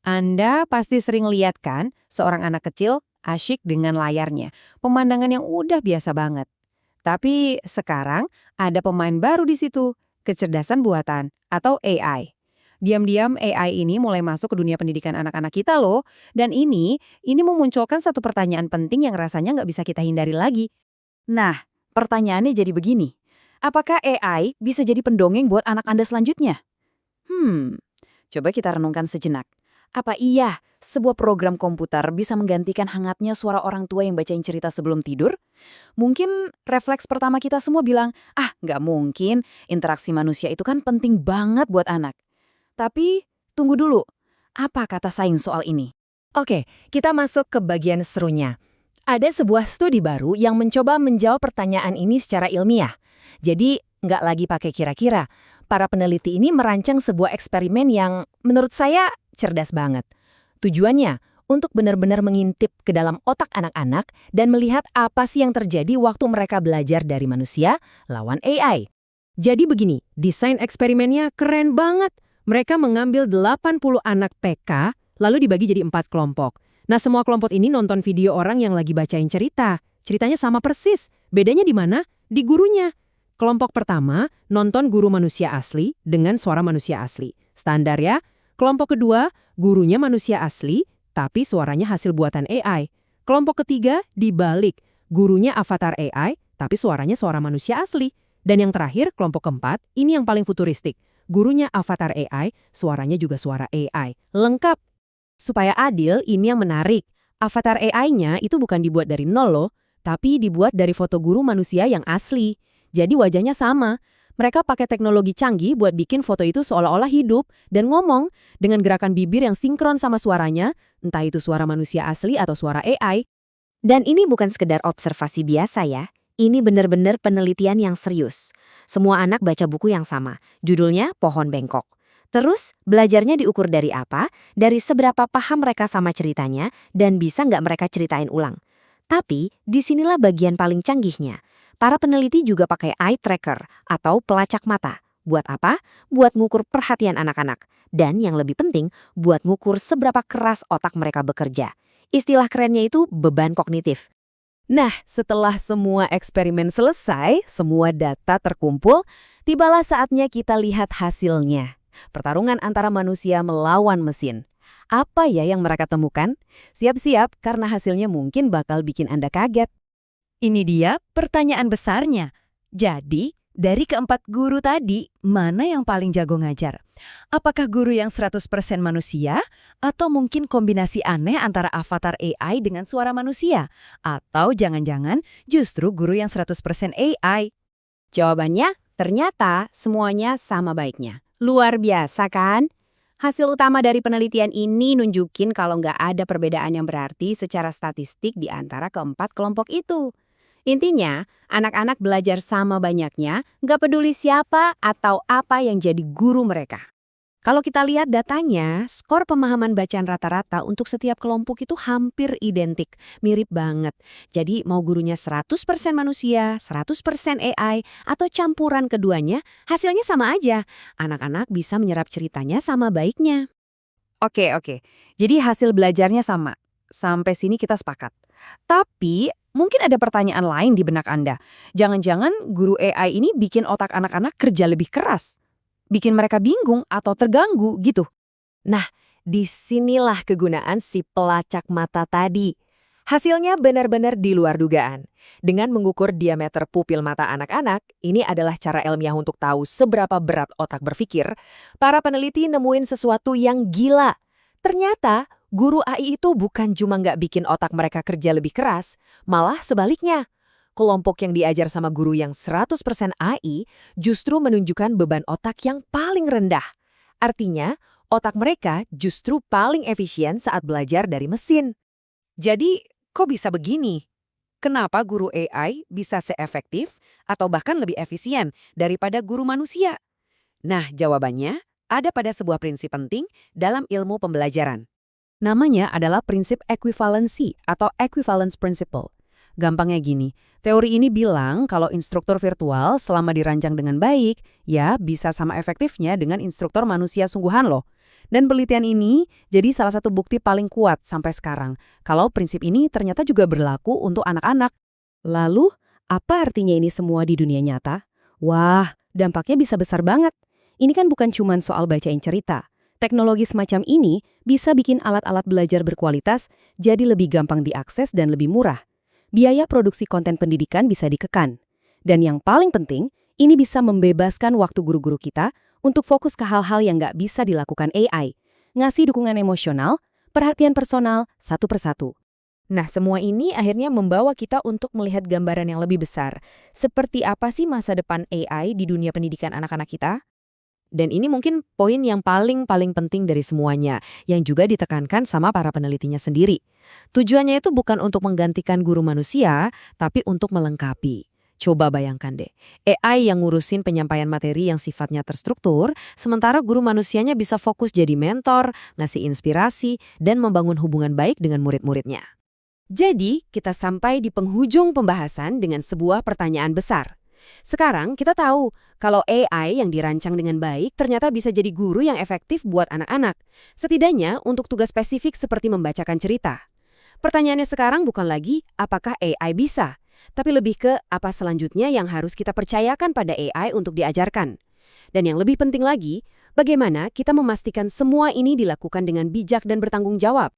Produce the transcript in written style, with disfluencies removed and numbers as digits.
Anda pasti sering lihat kan, seorang anak kecil asyik dengan layarnya. Pemandangan yang udah biasa banget. Tapi sekarang ada pemain baru di situ, kecerdasan buatan atau AI. Diam-diam AI ini mulai masuk ke dunia pendidikan anak-anak kita loh. Dan ini memunculkan satu pertanyaan penting yang rasanya nggak bisa kita hindari lagi. Nah, pertanyaannya jadi begini. Apakah AI bisa jadi pendongeng buat anak Anda selanjutnya? Coba kita renungkan sejenak. Apa iya sebuah program komputer bisa menggantikan hangatnya suara orang tua yang bacain cerita sebelum tidur? Mungkin refleks pertama kita semua bilang, nggak mungkin, interaksi manusia itu kan penting banget buat anak. Tapi, tunggu dulu, apa kata sains soal ini? Oke, kita masuk ke bagian serunya. Ada sebuah studi baru yang mencoba menjawab pertanyaan ini secara ilmiah. Jadi, nggak lagi pakai kira-kira. Para peneliti ini merancang sebuah eksperimen yang menurut saya cerdas banget. Tujuannya untuk benar-benar mengintip ke dalam otak anak-anak dan melihat apa sih yang terjadi waktu mereka belajar dari manusia lawan AI. Jadi begini, desain eksperimennya keren banget. Mereka mengambil 80 anak PK, lalu dibagi jadi 4 kelompok. Nah, semua kelompok ini nonton video orang yang lagi bacain cerita. Ceritanya sama persis. Bedanya di mana? Di gurunya. Kelompok pertama nonton guru manusia asli dengan suara manusia asli. Standar ya. Kelompok kedua, gurunya manusia asli, tapi suaranya hasil buatan AI. Kelompok ketiga dibalik. Gurunya avatar AI, tapi suaranya suara manusia asli. Dan yang terakhir, kelompok keempat, ini yang paling futuristik. Gurunya avatar AI, suaranya juga suara AI. Lengkap. Supaya adil, ini yang menarik. Avatar AI-nya itu bukan dibuat dari nol loh, tapi dibuat dari foto guru manusia yang asli. Jadi wajahnya sama. Mereka pakai teknologi canggih buat bikin foto itu seolah-olah hidup dan ngomong dengan gerakan bibir yang sinkron sama suaranya, entah itu suara manusia asli atau suara AI. Dan ini bukan sekedar observasi biasa ya. Ini benar-benar penelitian yang serius. Semua anak baca buku yang sama. Judulnya Pohon Bengkok. Terus, belajarnya diukur dari apa? Dari seberapa paham mereka sama ceritanya dan bisa nggak mereka ceritain ulang. Tapi, disinilah bagian paling canggihnya. Para peneliti juga pakai eye tracker atau pelacak mata. Buat apa? Buat ngukur perhatian anak-anak. Dan yang lebih penting, buat ngukur seberapa keras otak mereka bekerja. Istilah kerennya itu beban kognitif. Nah, setelah semua eksperimen selesai, semua data terkumpul, tibalah saatnya kita lihat hasilnya. Pertarungan antara manusia melawan mesin. Apa ya yang mereka temukan? Siap-siap karena hasilnya mungkin bakal bikin Anda kaget. Ini dia pertanyaan besarnya. Jadi, dari keempat guru tadi, mana yang paling jago ngajar? Apakah guru yang 100% manusia? Atau mungkin kombinasi aneh antara avatar AI dengan suara manusia? Atau jangan-jangan justru guru yang 100% AI? Jawabannya, ternyata semuanya sama baiknya. Luar biasa kan? Hasil utama dari penelitian ini nunjukin kalau nggak ada perbedaan yang berarti secara statistik di antara keempat kelompok itu. Intinya, anak-anak belajar sama banyaknya, nggak peduli siapa atau apa yang jadi guru mereka. Kalau kita lihat datanya, skor pemahaman bacaan rata-rata untuk setiap kelompok itu hampir identik, mirip banget. Jadi mau gurunya 100% manusia, 100% AI, atau campuran keduanya, hasilnya sama aja. Anak-anak bisa menyerap ceritanya sama baiknya. Oke. Jadi hasil belajarnya sama. Sampai sini kita sepakat. Tapi mungkin ada pertanyaan lain di benak Anda. Jangan-jangan guru AI ini bikin otak anak-anak kerja lebih keras. Bikin mereka bingung atau terganggu gitu. Nah, disinilah kegunaan si pelacak mata tadi. Hasilnya benar-benar di luar dugaan. Dengan mengukur diameter pupil mata anak-anak, ini adalah cara ilmiah untuk tahu seberapa berat otak berpikir, para peneliti nemuin sesuatu yang gila. Ternyata, guru AI itu bukan cuma nggak bikin otak mereka kerja lebih keras, malah sebaliknya. Kelompok yang diajar sama guru yang 100% AI justru menunjukkan beban otak yang paling rendah. Artinya, otak mereka justru paling efisien saat belajar dari mesin. Jadi, kok bisa begini? Kenapa guru AI bisa seefektif atau bahkan lebih efisien daripada guru manusia? Nah, jawabannya ada pada sebuah prinsip penting dalam ilmu pembelajaran. Namanya adalah prinsip ekuivalensi atau equivalence principle. Gampangnya gini, teori ini bilang kalau instruktur virtual selama dirancang dengan baik, ya bisa sama efektifnya dengan instruktur manusia sungguhan loh. Dan penelitian ini jadi salah satu bukti paling kuat sampai sekarang kalau prinsip ini ternyata juga berlaku untuk anak-anak. Lalu, apa artinya ini semua di dunia nyata? Wah, dampaknya bisa besar banget. Ini kan bukan cuma soal bacain cerita. Teknologi semacam ini bisa bikin alat-alat belajar berkualitas jadi lebih gampang diakses dan lebih murah. Biaya produksi konten pendidikan bisa ditekan. Dan yang paling penting, ini bisa membebaskan waktu guru-guru kita untuk fokus ke hal-hal yang nggak bisa dilakukan AI. Ngasih dukungan emosional, perhatian personal, satu persatu. Nah, semua ini akhirnya membawa kita untuk melihat gambaran yang lebih besar. Seperti apa sih masa depan AI di dunia pendidikan anak-anak kita? Dan ini mungkin poin yang paling penting dari semuanya, yang juga ditekankan sama para penelitinya sendiri. Tujuannya itu bukan untuk menggantikan guru manusia, tapi untuk melengkapi. Coba bayangkan deh, AI yang ngurusin penyampaian materi yang sifatnya terstruktur, sementara guru manusianya bisa fokus jadi mentor, ngasih inspirasi, dan membangun hubungan baik dengan murid-muridnya. Jadi, kita sampai di penghujung pembahasan dengan sebuah pertanyaan besar. Sekarang kita tahu kalau AI yang dirancang dengan baik ternyata bisa jadi guru yang efektif buat anak-anak. Setidaknya untuk tugas spesifik seperti membacakan cerita. Pertanyaannya sekarang bukan lagi apakah AI bisa, tapi lebih ke apa selanjutnya yang harus kita percayakan pada AI untuk diajarkan. Dan yang lebih penting lagi, bagaimana kita memastikan semua ini dilakukan dengan bijak dan bertanggung jawab.